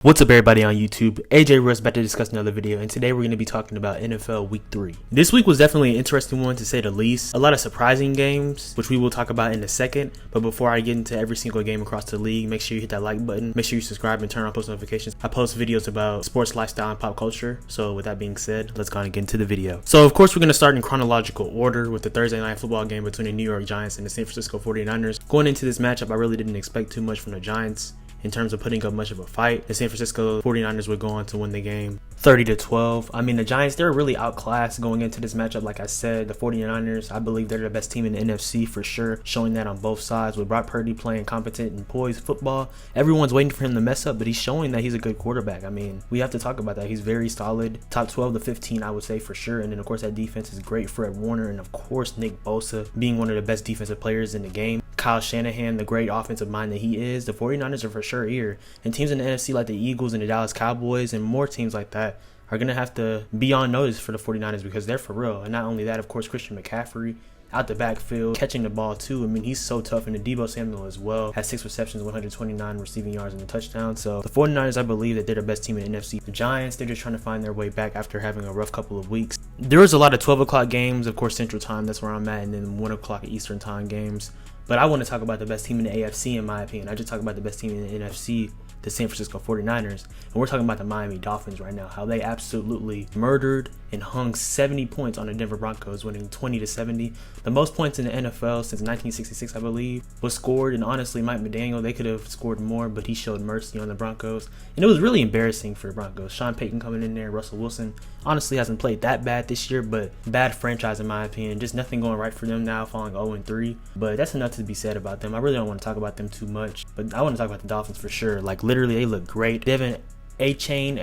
What's up everybody on YouTube? AJ Russ back to discuss another video, and today we're going to be talking about NFL Week 3. This week was definitely an interesting one to say the least. A lot of surprising games, which we will talk about in a second. But before I get into every single game across the league, make sure you hit that like button. Make sure you subscribe and turn on post notifications. I post videos about sports, lifestyle, and pop culture. So with that being said, let's go on and get into the video. So of course we're going to start in chronological order with the Thursday night football game between the New York Giants and the San Francisco 49ers. Going into this matchup, I really didn't expect too much from the Giants in terms of putting up much of a fight. The San Francisco 49ers would go on to win the game 30-12. I mean, the Giants, they're really outclassed going into this matchup. Like I said, the 49ers, I believe they're the best team in the NFC for sure, showing that on both sides with Brock Purdy playing competent and poised football. Everyone's waiting for him to mess up, but he's showing that he's a good quarterback. I mean, we have to talk about that. He's very solid. Top 12 to 15, I would say for sure. And then, of course, that defense is great. Fred Warner and, of course, Nick Bosa being one of the best defensive players in the game. Kyle Shanahan, the great offensive mind that he is. The 49ers are for sure here. And teams in the NFC like the Eagles and the Dallas Cowboys and more teams like that are going to have to be on notice for the 49ers because they're for real. And not only that, of course, Christian McCaffrey out the backfield, catching the ball too. I mean, he's so tough. And the Deebo Samuel as well has 6 receptions, 129 receiving yards and a touchdown. So the 49ers, I believe that they're the best team in the NFC. The Giants, they're just trying to find their way back after having a rough couple of weeks. There was a lot of 12 o'clock games, of course, Central Time. That's where I'm at. And then 1 o'clock Eastern Time games. But I want to talk about the best team in the AFC, in my opinion. I just talk about the best team in the NFC, the San Francisco 49ers. And we're talking about the Miami Dolphins right now, how they absolutely murdered and hung 70 points on the Denver Broncos, winning 20-70. The most points in the NFL since 1966, I believe, was scored. And honestly, Mike McDaniel, they could have scored more, but he showed mercy on the Broncos. And it was really embarrassing for the Broncos. Sean Payton coming in there, Russell Wilson honestly hasn't played that bad this year, but bad franchise in my opinion. Just nothing going right for them now, falling 0-3. But that's enough to be said about them. I really don't want to talk about them too much, but I want to talk about the Dolphins for sure. Like literally, they look great. Devin Achan,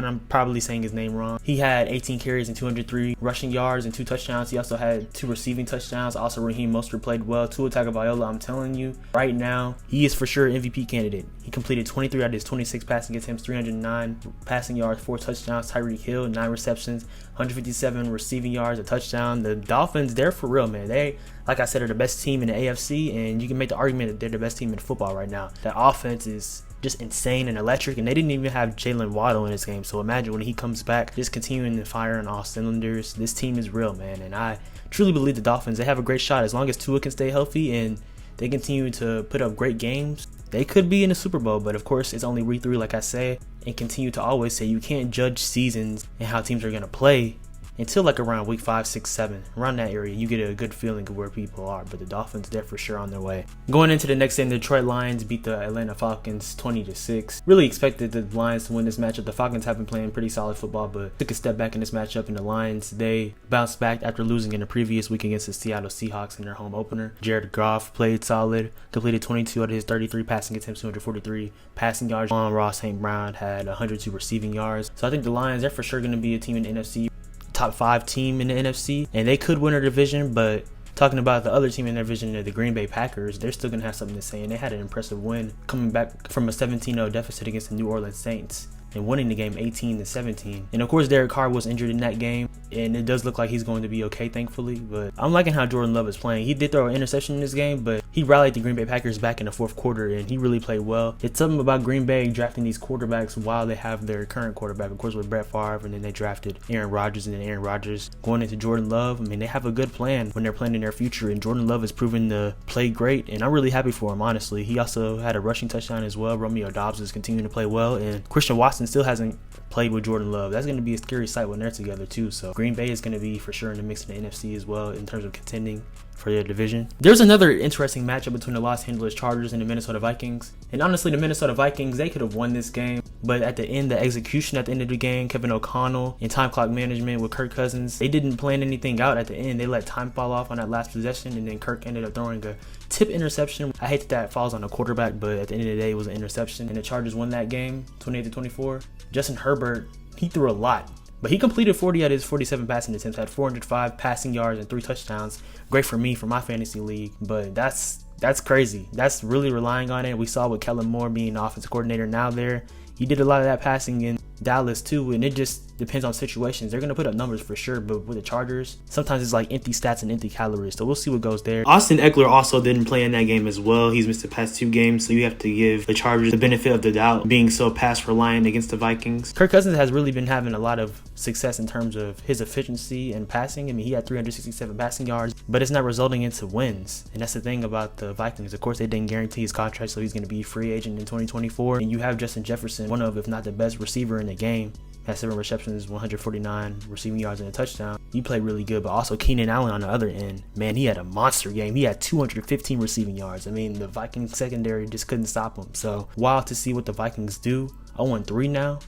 I'm probably saying his name wrong. He had 18 carries and 203 rushing yards and 2 touchdowns. He also had 2 receiving touchdowns. Also, Raheem Mostert played well. Tua Tagovailoa, I'm telling you, right now, he is for sure an MVP candidate. He completed 23 out of his 26 passing attempts, 309 passing yards, 4 touchdowns. Tyreek Hill, 9 receptions, 157 receiving yards, a touchdown. The Dolphins, they're for real, man. They, like I said, are the best team in the AFC, and you can make the argument that they're the best team in football right now. That offense is just insane and electric, and they didn't even have Jalen Waddle in this game. So imagine when he comes back, just continuing to fire on all cylinders. This team is real, man, and I truly believe the Dolphins, they have a great shot as long as Tua can stay healthy and they continue to put up great games. They could be in the Super Bowl, but of course it's only week 3, like I say, and continue to always say you can't judge seasons and how teams are going to play until like around week 5, 6, 7. Around that area, you get a good feeling of where people are. But the Dolphins, they're for sure on their way. Going into the next game, the Detroit Lions beat the Atlanta Falcons 20-6. Really expected the Lions to win this matchup. The Falcons have been playing pretty solid football, but took a step back in this matchup. And the Lions, they bounced back after losing in the previous week against the Seattle Seahawks in their home opener. Jared Goff played solid, completed 22 out of his 33 passing attempts, 243 passing yards. Ross St. Brown had 102 receiving yards. So I think the Lions, they're for sure going to be a team in the NFC. Top 5 team in the NFC, and they could win their division. But talking about the other team in their division, the Green Bay Packers, they're still gonna have something to say, and they had an impressive win coming back from a 17-0 deficit against the New Orleans Saints and winning the game 18-17. And of course Derek Carr was injured in that game, and it does look like he's going to be okay, thankfully. But I'm liking how Jordan Love is playing. He did throw an interception in this game, but he rallied the Green Bay Packers back in the 4th quarter, and he really played well. It's something about Green Bay drafting these quarterbacks while they have their current quarterback, of course, with Brett Favre, and then they drafted Aaron Rodgers, and then Aaron Rodgers going into Jordan Love. I mean, they have a good plan when they're planning their future, and Jordan Love has proven to play great, and I'm really happy for him, honestly. He also had a rushing touchdown as well. Romeo Doubs is continuing to play well, and Christian Watson still hasn't played with Jordan Love. That's going to be a scary sight when they're together too. So Green Bay is going to be for sure in the mix in the NFC as well in terms of contending for their division. There's another interesting matchup between the Los Angeles Chargers and the Minnesota Vikings. And honestly, the Minnesota Vikings, they could have won this game, but at the end, the execution at the end of the game, Kevin O'Connell and time clock management with Kirk Cousins, they didn't plan anything out at the end. They let time fall off on that last possession, and then Kirk ended up throwing a tip interception. I hate that falls on the quarterback, but at the end of the day, it was an interception, and the Chargers won that game 28-24. Justin Herbert, he threw a lot, but he completed 40 out of his 47 passing attempts, had 405 passing yards and 3 touchdowns. Great for me, for my fantasy league, but that's crazy. That's really relying on it. We saw with Kellen Moore being the offensive coordinator now there. He did a lot of that passing, and Dallas too, and it just depends on situations. They're going to put up numbers for sure, but with the Chargers, sometimes it's like empty stats and empty calories. So we'll see what goes there. Austin Eckler also didn't play in that game as well. He's missed the past 2 games, so you have to give the Chargers the benefit of the doubt, being so pass reliant against the Vikings. Kirk Cousins has really been having a lot of success in terms of his efficiency and passing. I mean, he had 367 passing yards, but it's not resulting into wins. And that's the thing about the Vikings. Of course, they didn't guarantee his contract, so he's going to be a free agent in 2024. And you have Justin Jefferson, one of, if not the best receiver in the game. Had 7 receptions, 149 receiving yards and a touchdown. He played really good, but also Keenan Allen on the other end. Man, he had a monster game. He had 215 receiving yards. I mean, the Vikings secondary just couldn't stop him. So, wild to see what the Vikings do. 0-3 now.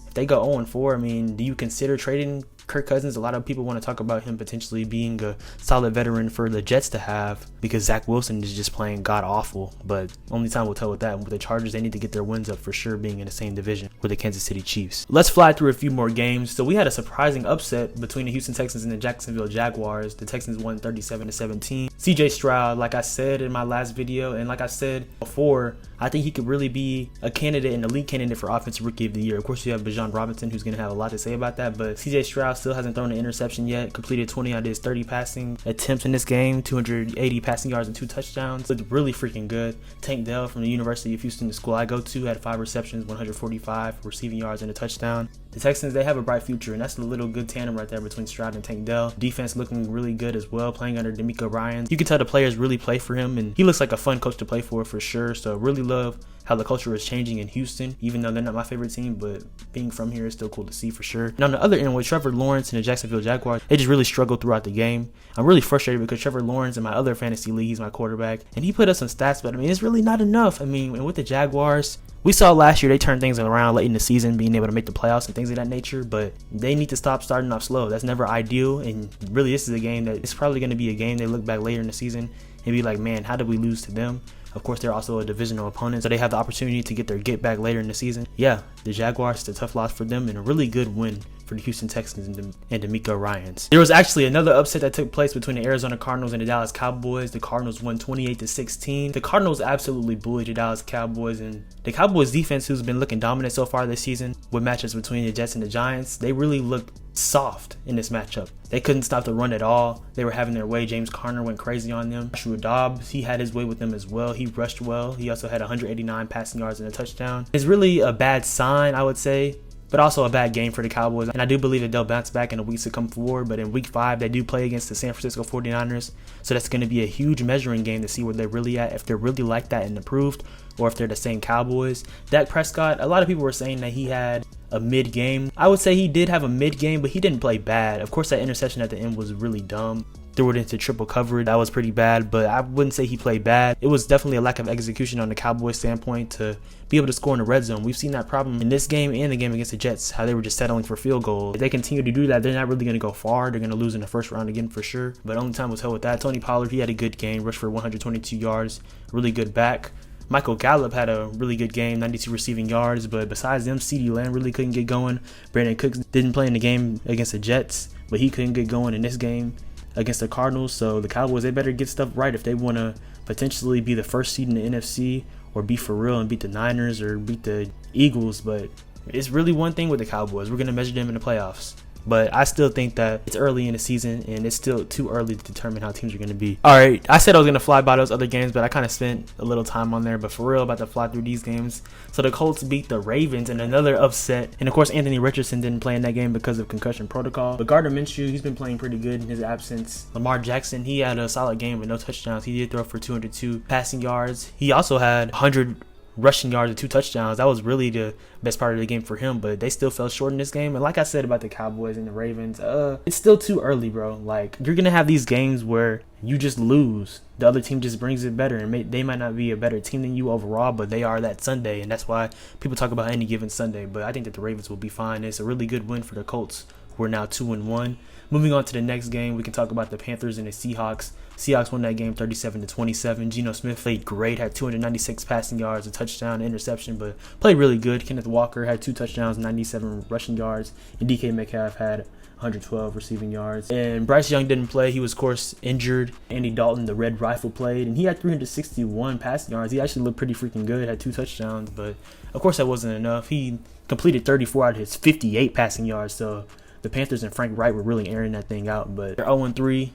If they go 0-4, I mean, do you consider trading Kirk Cousins? A lot of people want to talk about him potentially being a solid veteran for the Jets to have, because Zach Wilson is just playing god awful. But only time will tell with that. With the Chargers, they need to get their wins up for sure, being in the same division with the Kansas City Chiefs. Let's fly through a few more games. So we had a surprising upset between the Houston Texans and the Jacksonville Jaguars. The Texans won 37-17. CJ Stroud, like I said in my last video, and like I said before, I think he could really be a candidate, an elite candidate for Offensive Rookie of the Year. Of course, you have Bijan Robinson, who's going to have a lot to say about that, but CJ Stroud still hasn't thrown an interception yet. Completed 20 out of his 30 passing attempts in this game, 280 passing yards and 2 touchdowns. Looked really freaking good. Tank Dell from the University of Houston, the school I go to, had 5 receptions, 145 receiving yards and a touchdown. The Texans, they have a bright future, and that's a little good tandem right there between Stroud and Tank Dell. Defense looking really good as well, playing under D'Amico Ryans. You can tell the players really play for him, and he looks like a fun coach to play for sure. So really love how the culture is changing in Houston, even though they're not my favorite team, but being from here is still cool to see for sure. And on the other end, with Trevor Lawrence and the Jacksonville Jaguars, they just really struggled throughout the game. I'm really frustrated because Trevor Lawrence in my other fantasy league, he's my quarterback, and he put up some stats, but I mean, it's really not enough. I mean, and with the Jaguars, we saw last year they turned things around late in the season, being able to make the playoffs and things of that nature, but they need to stop starting off slow. That's never ideal, and really this is a game that it's probably going to be a game they look back later in the season and be like, man, how did we lose to them? Of course, they're also a divisional opponent, so they have the opportunity to get their get back later in the season. Yeah, the Jaguars, it's a tough loss for them and a really good win for the Houston Texans and D'Amico Ryans. There was actually another upset that took place between the Arizona Cardinals and the Dallas Cowboys. The Cardinals won 28-16. The Cardinals absolutely bullied the Dallas Cowboys, and the Cowboys defense, who's been looking dominant so far this season with matchups between the Jets and the Giants, they really looked soft in this matchup. They couldn't stop the run at all. They were having their way. James Conner went crazy on them. Joshua Dobbs, he had his way with them as well. He rushed well. He also had 189 passing yards and a touchdown. It's really a bad sign, I would say, but also a bad game for the Cowboys. And I do believe that they'll bounce back in the weeks to come forward. But in week 5, they do play against the San Francisco 49ers. So that's going to be a huge measuring game to see where they're really at, if they're really like that and improved, or if they're the same Cowboys. Dak Prescott, a lot of people were saying that he had a mid game. I would say he did have a mid game, but he didn't play bad. Of course, that interception at the end was really dumb. Threw it into triple coverage. That was pretty bad, but I wouldn't say he played bad. It was definitely a lack of execution on the Cowboys standpoint to be able to score in the red zone. We've seen that problem in this game and the game against the Jets, how they were just settling for field goals. If they continue to do that, they're not really going to go far. They're going to lose in the first round again for sure, but only time will tell with that. Tony Pollard, he had a good game, rushed for 122 yards, really good back. Michael Gallup had a really good game, 92 receiving yards, but besides them, CeeDee Lamb really couldn't get going. Brandon Cooks didn't play in the game against the Jets, but he couldn't get going in this game against the Cardinals. So the Cowboys, they better get stuff right if they want to potentially be the first seed in the NFC, or be for real and beat the Niners or beat the Eagles. But it's really one thing with the Cowboys. We're going to measure them in the playoffs. But I still think that it's early in the season and it's still too early to determine how teams are going to be. All right, I said I was going to fly by those other games, but I kind of spent a little time on there. But for real, about to fly through these games. So the Colts beat the Ravens in another upset. And of course, Anthony Richardson didn't play in that game because of concussion protocol. But Gardner Minshew, he's been playing pretty good in his absence. Lamar Jackson, he had a solid game with no touchdowns. He did throw for 202 passing yards. He also had 100 rushing yards and 2 touchdowns. That was really the best part of the game for him, but they still fell short in this game. And like I said about the Cowboys and the Ravens, it's still too early, bro. Like, you're gonna have these games where you just lose, the other team just brings it better, and they might not be a better team than you overall, but they are that Sunday, and that's why people talk about any given Sunday. But I think that the Ravens will be fine. It's a really good win for the Colts, who are now 2-1. Moving on to the next game, we can talk about the Panthers and the Seahawks. Seahawks won that game 37-27. Geno Smith played great, had 296 passing yards, a touchdown, an interception, but played really good. Kenneth Walker had 2 touchdowns, 97 rushing yards, and DK Metcalf had 112 receiving yards. And Bryce Young didn't play. He was, of course, injured. Andy Dalton, the Red Rifle, played, and he had 361 passing yards. He actually looked pretty freaking good, had 2 touchdowns, but of course that wasn't enough. He completed 34 out of his 58 passing yards, so the Panthers and Frank Wright were really airing that thing out. But they're 0-3,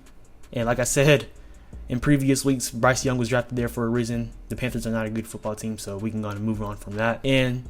and like I said in previous weeks, Bryce Young was drafted there for a reason. The Panthers are not a good football team, so we can go and move on from that. And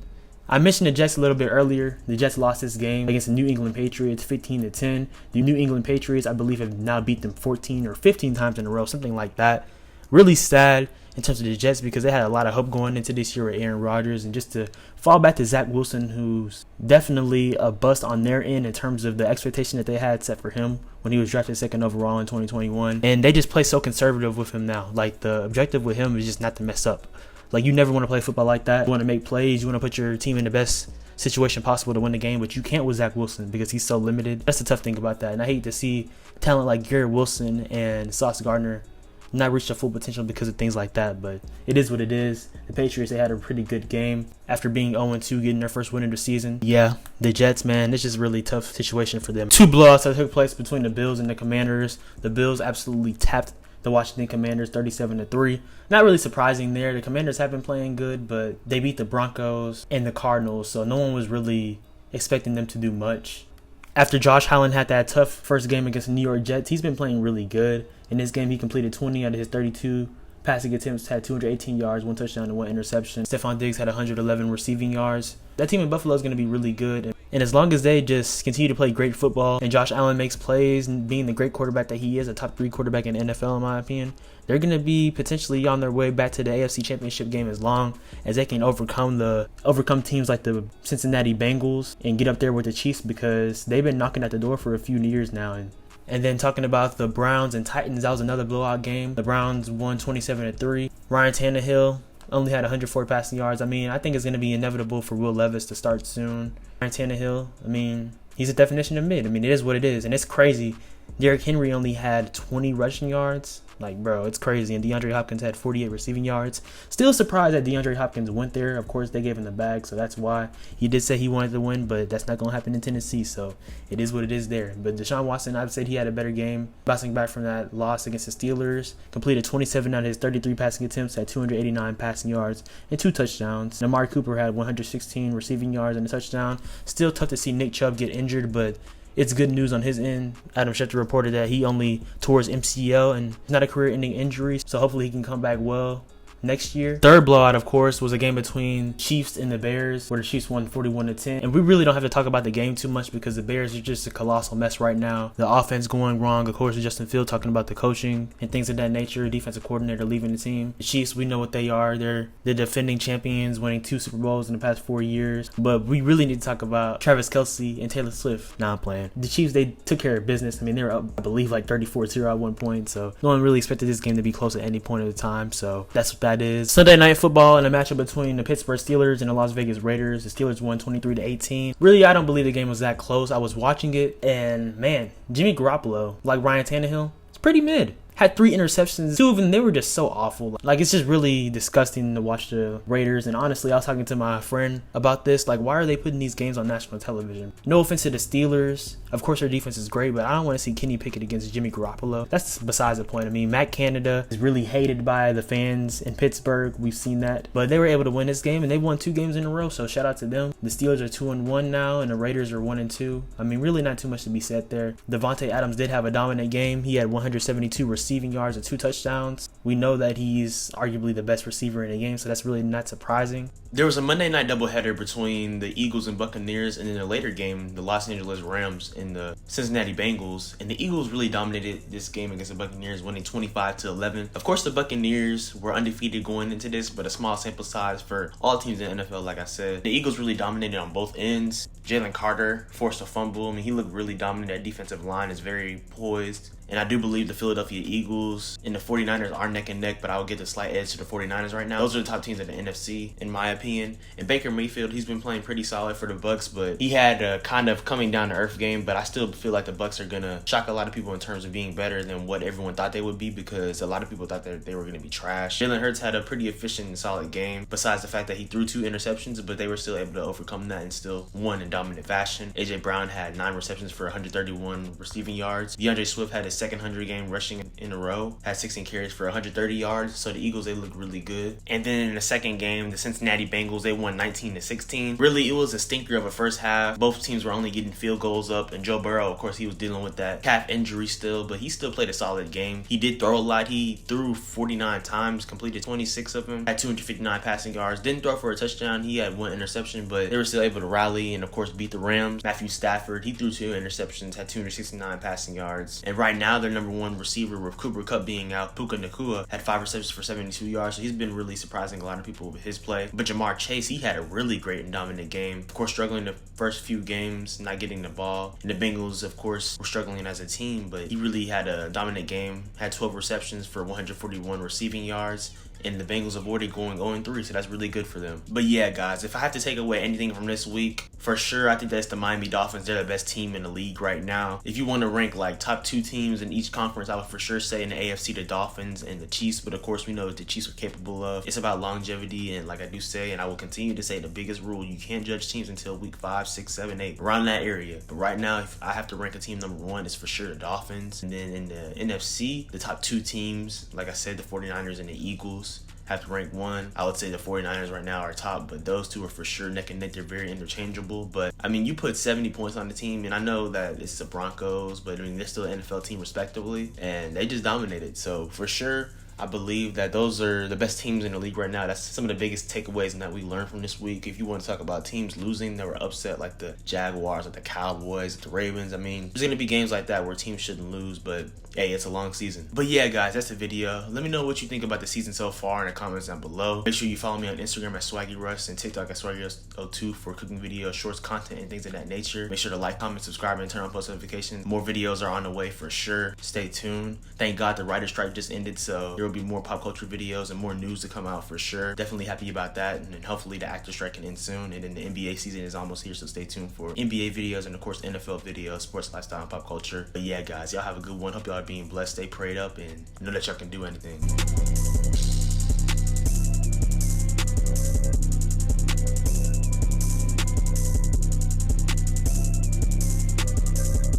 I mentioned the Jets a little bit earlier. The Jets lost this game against the New England Patriots 15-10. The New England Patriots, I believe, have now beat them 14 or 15 times in a row, something like that. Really sad in terms of the Jets because they had a lot of hope going into this year with Aaron Rodgers, and just to fall back to Zach Wilson, who's definitely a bust on their end in terms of the expectation that they had set for him when he was drafted 2nd overall in 2021. And they just play so conservative with him now. Like, the objective with him is just not to mess up. Like, you never want to play football like that. You want to make plays. You want to put your team in the best situation possible to win the game, but you can't with Zach Wilson because he's so limited. That's the tough thing about that. And I hate to see talent like Garrett Wilson and Sauce Gardner not reach their full potential because of things like that, but it is what it is. The Patriots, they had a pretty good game after being 0-2, getting their first win of the season. Yeah, the Jets, man, it's just a really tough situation for them. 2 blowouts that took place between the Bills and the Commanders. The Bills absolutely tapped the Washington Commanders 37-3. Not really surprising there. The Commanders have been playing good, but they beat the Broncos and the Cardinals, so no one was really expecting them to do much. After Josh Allen had that tough first game against the New York Jets, he's been playing really good. In this game, he completed 20 out of his 32 passing attempts, had 218 yards, 1 touchdown, and 1 interception. Stephon Diggs had 111 receiving yards. That team in Buffalo is going to be really good. And as long as they just continue to play great football and Josh Allen makes plays and being the great quarterback that he is, a top 3 quarterback in the NFL in my opinion, they're going to be potentially on their way back to the AFC Championship game as long as they can overcome teams like the Cincinnati Bengals and get up there with the Chiefs, because they've been knocking at the door for a few years now. And then talking about the Browns and Titans, that was another blowout game. The Browns won 27-3. Ryan Tannehill only had 104 passing yards. I mean, I think it's going to be inevitable for Will Levis to start soon. Ryan Tannehill, I mean, he's a definition of mid. I mean, it is what it is. And it's crazy. Derrick Henry only had 20 rushing yards. Like, bro, it's crazy. And DeAndre Hopkins had 48 receiving yards. Still surprised that DeAndre Hopkins went there. Of course, they gave him the bag, so that's why. He did say he wanted to win, but that's not going to happen in Tennessee, so it is what it is there. But Deshaun Watson, I'd say he had a better game. Bouncing back from that loss against the Steelers. Completed 27 out of his 33 passing attempts, had 289 passing yards and 2 touchdowns. And Amari Cooper had 116 receiving yards and a touchdown. Still tough to see Nick Chubb get injured, but it's good news on his end. Adam Schefter reported that he only tore his MCL and it's not a career-ending injury, so hopefully he can come back well next year. Third blowout, of course, was a game between Chiefs and the Bears, where the Chiefs won 41-10. And we really don't have to talk about the game too much because the Bears are just a colossal mess right now. The offense going wrong. Of course, Justin Fields talking about the coaching and things of that nature. Defensive coordinator leaving the team. The Chiefs, we know what they are. They're the defending champions, winning 2 Super Bowls in the past 4 years. But we really need to talk about Travis Kelce and Taylor Swift. Nah, I'm playing. The Chiefs, they took care of business. I mean, they were up, I believe, like 34-0 at one point. So no one really expected this game to be close at any point of the time. So that's what that is. Sunday Night Football in a matchup between the Pittsburgh Steelers and the Las Vegas Raiders. The Steelers won 23-18. Really, I don't believe the game was that close. I was watching it, and man, Jimmy Garoppolo, like Ryan Tannehill, it's pretty mid. Had 3 interceptions. 2 of them, they were just so awful. Like, it's just really disgusting to watch the Raiders. And honestly, I was talking to my friend about this. Like, why are they putting these games on national television? No offense to the Steelers. Of course, their defense is great, but I don't want to see Kenny Pickett against Jimmy Garoppolo. That's besides the point. I mean, Matt Canada is really hated by the fans in Pittsburgh. We've seen that. But they were able to win this game, and they won 2 games in a row, so shout out to them. The Steelers are 2-1 now, and the Raiders are 1-2. I mean, really not too much to be said there. Devontae Adams did have a dominant game. He had 172 receiving yards and 2 touchdowns. We know that he's arguably the best receiver in the game, so that's really not surprising. There was a Monday night doubleheader between the Eagles and Buccaneers, and in a later game, the Los Angeles Rams and the Cincinnati Bengals. And the Eagles really dominated this game against the Buccaneers, winning 25-11. Of course, the Buccaneers were undefeated going into this, but a small sample size for all teams in the NFL, like I said. The Eagles really dominated on both ends. Jalen Carter forced a fumble. I mean, he looked really dominant. That defensive line is very poised And I do believe the Philadelphia Eagles and the 49ers are neck and neck, but I will give the slight edge to the 49ers right now. Those are the top teams in the NFC, in my opinion. And Baker Mayfield, he's been playing pretty solid for the Bucs, but he had a kind of coming down to earth game. But I still feel like the Bucs are going to shock a lot of people in terms of being better than what everyone thought they would be, because a lot of people thought that they were going to be trash. Jalen Hurts had a pretty efficient and solid game, besides the fact that he threw 2 interceptions, but they were still able to overcome that and still won in dominant fashion. AJ Brown had 9 receptions for 131 receiving yards. DeAndre Swift had his second 100 game rushing in a row, had 16 carries for 130 yards. So the Eagles, they looked really good. And then in the second game, the Cincinnati Bengals, they won 19-16. Really, it was a stinker of a first half. Both teams were only getting field goals up, and Joe Burrow, of course, he was dealing with that calf injury still, but he still played a solid game. He did throw a lot. He threw 49 times, completed 26 of them, had 259 passing yards, didn't throw for a touchdown. He had 1 interception, but they were still able to rally and, of course, beat the Rams. Matthew Stafford, he threw 2 interceptions, had 269 passing yards. And right now, their number 1 receiver, with Cooper Kupp being out, Puka Nacua, had 5 receptions for 72 yards. So he's been really surprising a lot of people with his play. But Jamar Chase, he had a really great and dominant game. Of course, struggling the first few games, not getting the ball. And the Bengals, of course, were struggling as a team, but he really had a dominant game. Had 12 receptions for 141 receiving yards. And the Bengals avoided going 0-3, so that's really good for them. But yeah, guys, if I have to take away anything from this week, for sure, I think that's the Miami Dolphins. They're the best team in the league right now. If you want to rank like top 2 teams in each conference, I would for sure say in the AFC, the Dolphins and the Chiefs. But of course, we know what the Chiefs are capable of. It's about longevity, and like I do say, and I will continue to say, the biggest rule, you can't judge teams until week 5, 6, 7, 8, around that area. But right now, if I have to rank a team number 1, it's for sure the Dolphins. And then in the NFC, the top 2 teams, like I said, the 49ers and the Eagles, have to rank 1. I would say the 49ers right now are top, but those 2 are for sure neck and neck. They're very interchangeable. But I mean, you put 70 points on the team, and I know that it's the Broncos, but I mean, they're still an NFL team respectively, and they just dominated. So for sure, I believe that those are the best teams in the league right now. That's some of the biggest takeaways that we learned from this week. If you want to talk about teams losing that were upset, like the Jaguars, like the Cowboys, the Ravens, I mean, there's going to be games like that where teams shouldn't lose, but hey, it's a long season. But yeah, guys, that's the video. Let me know what you think about the season so far in the comments down below. Make sure you follow me on Instagram at SwaggyRuss and TikTok at SwaggyRuss02 for cooking videos, shorts, content, and things of that nature. Make sure to like, comment, subscribe, and turn on post notifications. More videos are on the way for sure. Stay tuned. Thank God the writer's strike just ended, so there will be more pop culture videos and more news to come out for sure. Definitely happy about that, and then hopefully the actor strike can end soon, and then the NBA season is almost here, so stay tuned for NBA videos and of course NFL videos, sports, lifestyle, and pop culture. But yeah, guys, y'all have a good one. Hope y'all are being blessed. Stay prayed up and know that y'all can do anything.